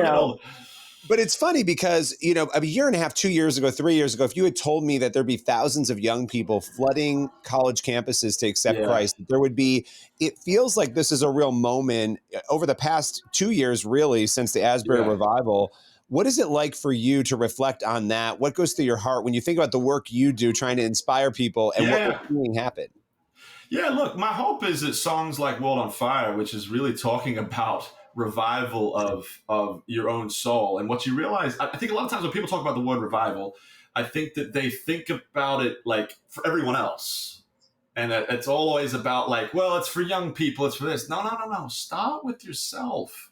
Look at know, all. but it's funny because, a year and a half, 2 years ago, 3 years ago, if you had told me that there'd be thousands of young people flooding college campuses to accept Yeah, Christ, there would be, it feels like this is a real moment over the past 2 years, really, since the Asbury yeah. revival. What is it like for you to reflect on that? What goes through your heart when you think about the work you do trying to inspire people and what we're Yeah. seeing happen? Yeah, look, my hope is that songs like World on Fire, which is really talking about revival of your own soul. And what you realize, I think a lot of times when people talk about the word revival, I think that they think about it like for everyone else. And that it's always about like, well, it's for young people, it's for this. No, no, no, no. Start with yourself.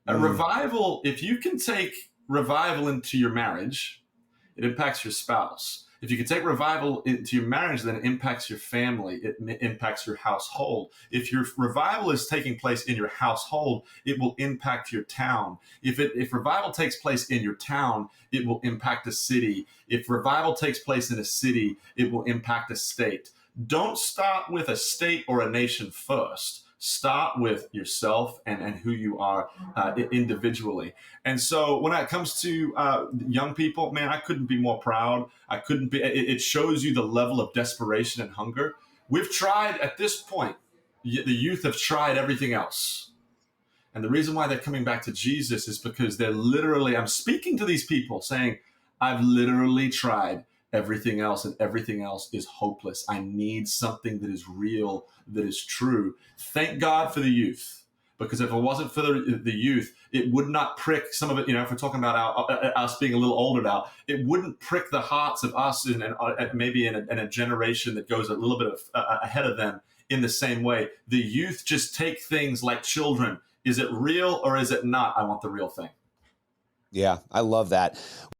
A Mm, revival, if you can take revival into your marriage, it impacts your spouse. If you can take revival into your marriage, then it impacts your family. It impacts your household. If your revival is taking place in your household, it will impact your town. If revival takes place in your town, it will impact a city. If revival takes place in a city, it will impact a state. Don't start with a state or a nation first. Start with yourself and who you are individually. And so when it comes to young people, man, I couldn't be more proud. I couldn't be. It shows you the level of desperation and hunger. We've tried at this point. The youth have tried everything else. And the reason why they're coming back to Jesus is because they're literally, I'm speaking to these people saying, I've literally tried everything else and everything else is hopeless. I need something that is real, that is true. Thank God for the youth. Because if it wasn't for the youth, it would not prick some of it. If we're talking about us being a little older now, it wouldn't prick the hearts of us maybe in a generation that goes a little bit ahead of them in the same way. The youth just take things like children. Is it real or is it not? I want the real thing. yeah, I love that.